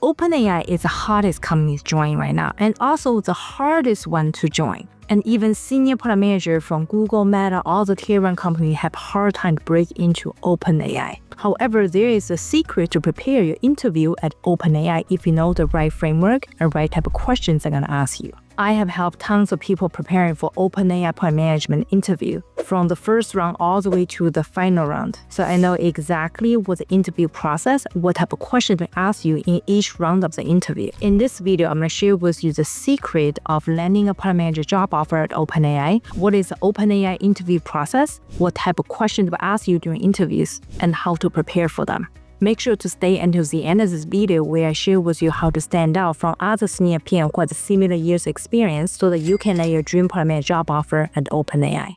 OpenAI is the hottest company to join right now, and also the hardest one to join. And even senior product manager from Google, Meta, all the tier 1 companies have hard time to break into OpenAI. However, there is a secret to prepare your interview at OpenAI if you know the right framework and right type of questions they're gonna ask you. I have helped tons of people preparing for OpenAI product management interview, from the first round all the way to the final round. So I know exactly what the interview process, what type of questions they ask you in each round of the interview. In this video, I'm gonna share with you the secret of landing a product manager job offer at OpenAI, what is the OpenAI interview process, what type of questions they ask you during interviews, and how to prepare for them. Make sure to stay until the end of this video where I share with you how to stand out from other senior PM who has similar years experience so that you can land your dream product manager job offer at OpenAI.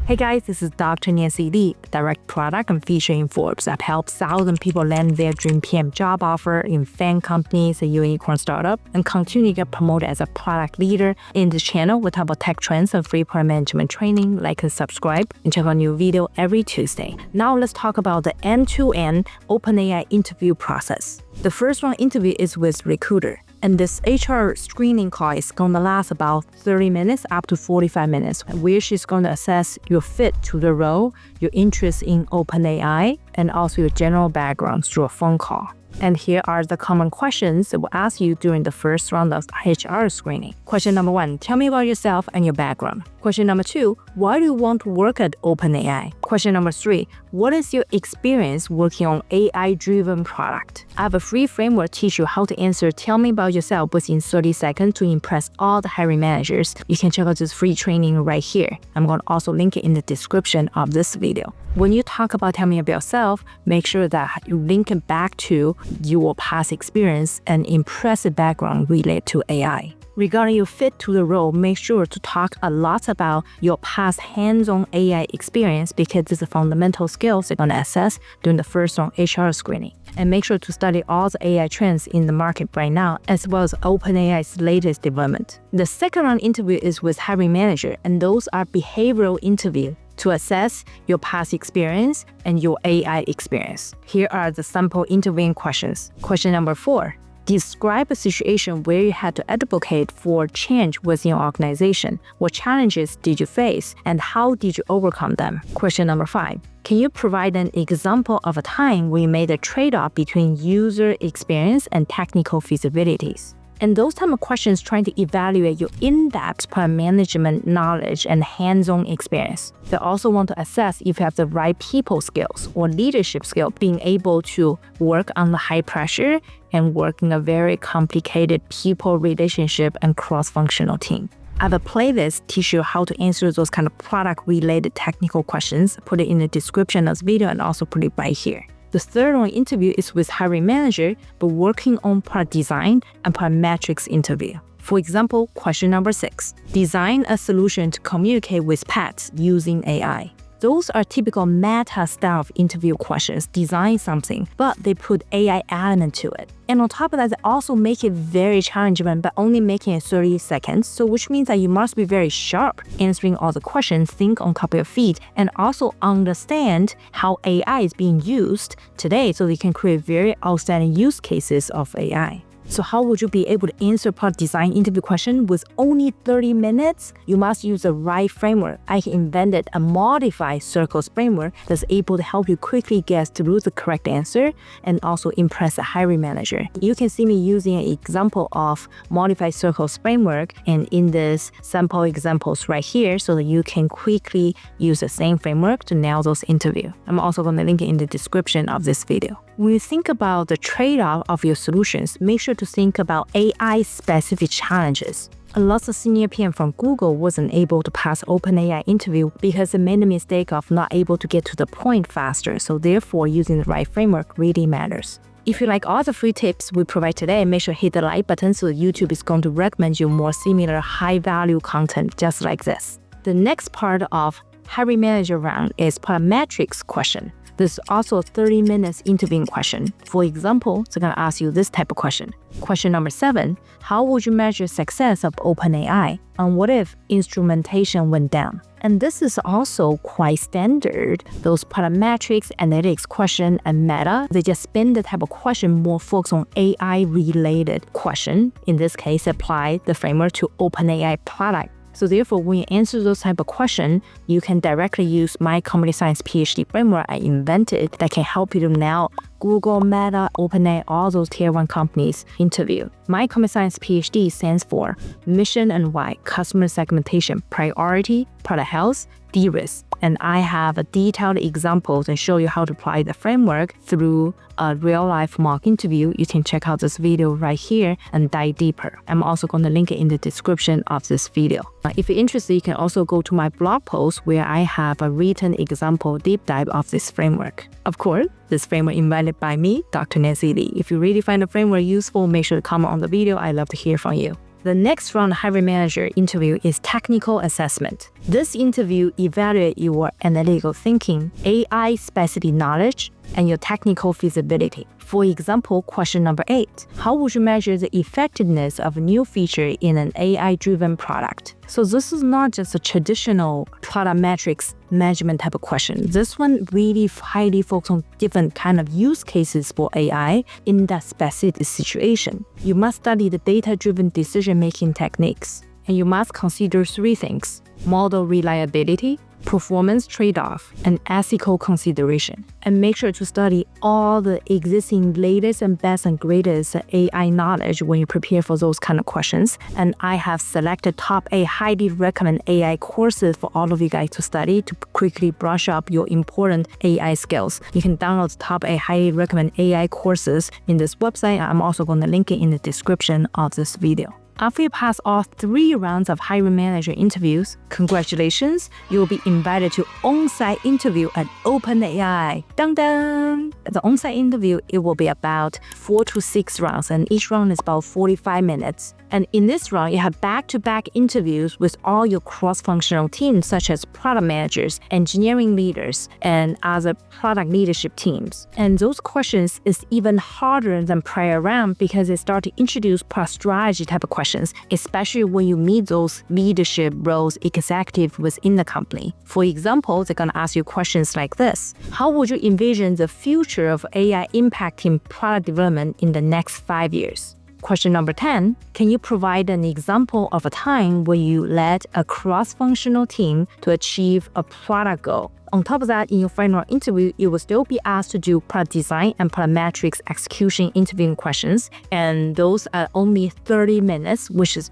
Hey guys, this is Dr. Nancy Lee, Direct Product and Feature in Forbes. I've helped thousands of people land their dream PM job offer in FAANG companies, a unicorn startup, and continue to get promoted as a product leader. In this channel, we talk about tech trends and free product management training. Like and subscribe and check out a new video every Tuesday. Now let's talk about the end-to-end OpenAI interview process. The first round interview is with recruiter. And this HR screening call is going to last about 30 minutes up to 45 minutes, where she's going to assess your fit to the role, your interest in OpenAI, and also your general background through a phone call. And here are the common questions that will ask you during the first round of HR screening. Question number 1, tell me about yourself and your background. Question number 2, why do you want to work at OpenAI? Question number 3, what is your experience working on AI-driven product? I have a free framework to teach you how to answer tell me about yourself within 30 seconds to impress all the hiring managers. You can check out this free training right here. I'm going to also link it in the description of this video. When you talk about tell me about yourself, make sure that you link it back to your past experience and impressive background related to AI. Regarding your fit to the role, make sure to talk a lot about your past hands-on AI experience because these are fundamental skills they're going to assess during the first round HR screening. And make sure to study all the AI trends in the market right now, as well as OpenAI's latest development. The second round interview is with hiring manager, and those are behavioral interviews to assess your past experience and your AI experience. Here are the sample interviewing questions. Question number 4. Describe a situation where you had to advocate for change within your organization. What challenges did you face and how did you overcome them? Question number 5. Can you provide an example of a time where you made a trade-off between user experience and technical feasibilities? And those type of questions trying to evaluate your in-depth product management knowledge and hands-on experience. They also want to assess if you have the right people skills or leadership skill, being able to work on the high pressure and work in a very complicated people relationship and cross-functional team. I have a playlist to teach you how to answer those kind of product-related technical questions. Put it in the description of this video and also put it right here. The third round interview is with hiring manager, but working on product design and product metrics interview. For example, question number 6, design a solution to communicate with pets using AI. Those are typical meta style of interview questions, design something, but they put AI element to it. And on top of that, they also make it very challenging, but only making it 30 seconds. So which means that you must be very sharp answering all the questions, think on top of your feet, and also understand how AI is being used today so you can create very outstanding use cases of AI. So how would you be able to answer product design interview question with only 30 minutes? You must use the right framework. I invented a modified circles framework that's able to help you quickly guess through the correct answer and also impress the hiring manager. You can see me using an example of modified circles framework and in this sample examples right here so that you can quickly use the same framework to nail those interviews. I'm also going to link it in the description of this video. When you think about the trade-off of your solutions, make sure to think about AI-specific challenges. A lot of senior PM from Google wasn't able to pass OpenAI interview because they made the mistake of not able to get to the point faster, so therefore using the right framework really matters. If you like all the free tips we provide today, make sure to hit the like button so YouTube is going to recommend you more similar high-value content just like this. The next part of hiring manager round is product metrics question. This is also a 30 minutes interviewing question. For example, they're going to ask you this type of question. Question number 7, how would you measure success of OpenAI? And what if instrumentation went down? And this is also quite standard. Those product metrics, analytics question, and meta, they just spin the type of question more focused on AI-related question. In this case, apply the framework to OpenAI product. So therefore, when you answer those type of questions, you can directly use my computer science PhD framework I invented that can help you to now Google, Meta, OpenAI, all those tier 1 companies interview. My computer science PhD stands for Mission and Why, Customer Segmentation, Priority, Product Health, De-risk. And I have a detailed examples and show you how to apply the framework through a real-life mock interview. You can check out this video right here and dive deeper. I'm also going to link it in the description of this video. If you're interested, you can also go to my blog post where I have a written example deep dive of this framework. Of course, this framework invented by me, Dr. Nancy Lee. If you really find the framework useful, make sure to comment on the video. I'd love to hear from you. The next round hiring manager interview is technical assessment. This interview evaluates your analytical thinking, AI specific knowledge, and your technical feasibility. For example, question number 8, how would you measure the effectiveness of a new feature in an AI-driven product? So this is not just a traditional product metrics management type of question. This one really highly focuses on different kind of use cases for AI in that specific situation. You must study the data-driven decision-making techniques, and you must consider 3 things: model reliability, performance trade-off, and ethical consideration. And make sure to study all the existing latest and best and greatest AI knowledge when you prepare for those kind of questions. And I have selected top 8 highly recommend AI courses for all of you guys to study to quickly brush up your important AI skills. You can download the top 8 highly recommend AI courses in this website. I'm also going to link it in the description of this video. After you pass all 3 rounds of hiring manager interviews, congratulations, you will be invited to on-site interview at OpenAI. Dun dun! The on-site interview, it will be about 4 to 6 rounds, and each round is about 45 minutes. And in this round, you have back-to-back interviews with all your cross-functional teams, such as product managers, engineering leaders, and other product leadership teams. And those questions is even harder than prior round because they start to introduce product strategy type of questions, especially when you meet those leadership roles executive within the company. For example, they're going to ask you questions like this: how would you envision the future of AI impacting product development in the next 5 years? Question number 10, can you provide an example of a time where you led a cross-functional team to achieve a product goal? On top of that, in your final interview, you will still be asked to do product design and product metrics execution interviewing questions, and those are only 30 minutes, which is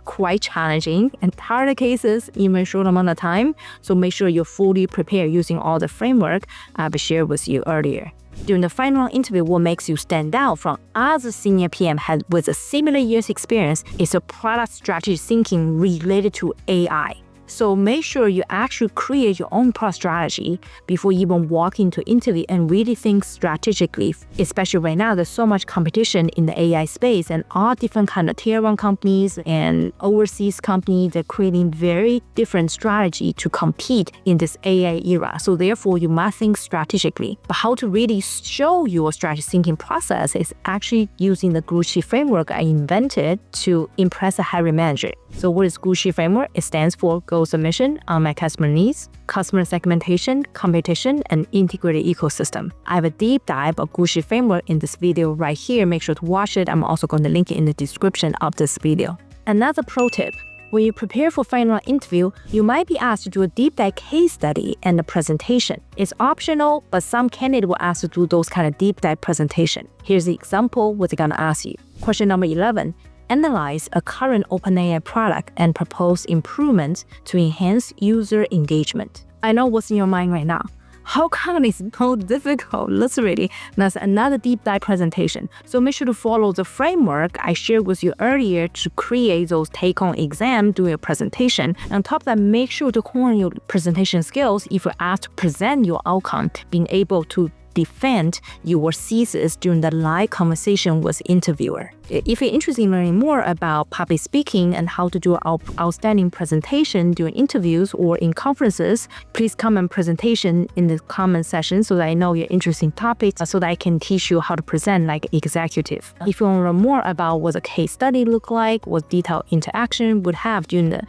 quite challenging, and harder cases in a short amount of time. So make sure you're fully prepared using all the framework I've shared with you earlier. During the final interview, what makes you stand out from other senior PM heads with a similar years experience is a product strategy thinking related to AI. So make sure you actually create your own product strategy before you even walk into interview and really think strategically. Especially right now, there's so much competition in the AI space, and all different kind of tier 1 companies and overseas companies, they're creating very different strategy to compete in this AI era. So therefore, you must think strategically. But how to really show your strategic thinking process is actually using the Gucci framework I invented to impress a hiring manager. So what is Gucci framework? It stands for goals and mission, unmet customer needs, customer segmentation, competition, and integrated ecosystem. I have a deep dive of Gucci framework in this video right here. Make sure to watch it. I'm also going to link it in the description of this video. Another pro tip: when you prepare for final interview, you might be asked to do a deep dive case study and a presentation. It's optional, but some candidates will ask to do those kind of deep dive presentation. Here's the example what they're gonna ask you. Question number 11. Analyze a current OpenAI product and propose improvements to enhance user engagement. I know what's in your mind right now. How come it's so difficult? Literally, that's another deep dive presentation. So make sure to follow the framework I shared with you earlier to create those take-home exam during your presentation. And on top of that, make sure to hone your presentation skills if you're asked to present your outcome, being able to defend your thesis during the live conversation with interviewer. If you're interested in learning more about public speaking and how to do an outstanding presentation during interviews or in conferences, please comment presentation in the comment section so that I know you're interested in topics so that I can teach you how to present like executive. If you want to learn more about what a case study look like, what detailed interaction would have during the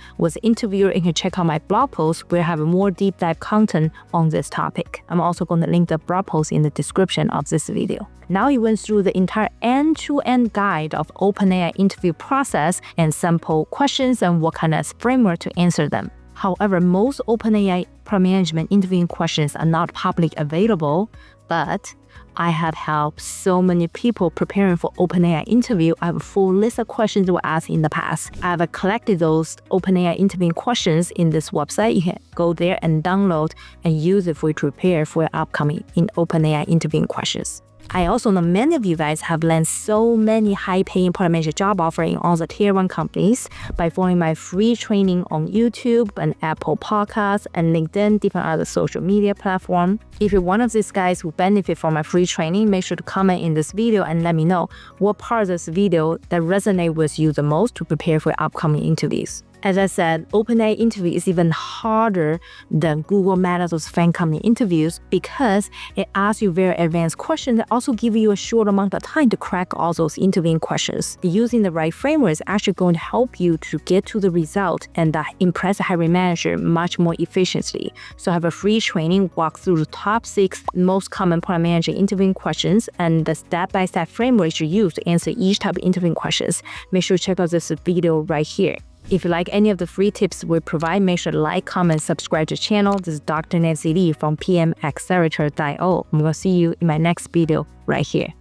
interview, you can check out my blog post where I have more deep dive content on this topic. I'm also going to link the blog post in the description of this video. Now you went through the entire end-to-end guide of OpenAI interview process and sample questions and what kind of framework to answer them. However, most OpenAI product management interviewing questions are not publicly available, but I have helped so many people preparing for OpenAI interview. I have a full list of questions that were asked in the past. I have collected those OpenAI interviewing questions in this website. You can go there and download and use it for you to prepare for your upcoming OpenAI interviewing questions. I also know many of you guys have landed so many high-paying product manager job offers in all the tier 1 companies by following my free training on YouTube and Apple Podcasts and LinkedIn, different other social media platforms. If you're one of these guys who benefit from my free training, make sure to comment in this video and let me know what part of this video that resonates with you the most to prepare for your upcoming interviews. As I said, OpenAI interview is even harder than Google Meta, those fan company interviews, because it asks you very advanced questions that also give you a short amount of time to crack all those interviewing questions. Using the right framework is actually going to help you to get to the result and impress the hiring manager much more efficiently. So I have a free training walk through the top 6 most common product manager interviewing questions and the step-by-step framework you should use to answer each type of interviewing questions. Make sure to check out this video right here. If you like any of the free tips we provide, make sure to like, comment, subscribe to the channel. This is Dr. Nancy Lee from PMAccelerator.io. I'm going to see you in my next video right here.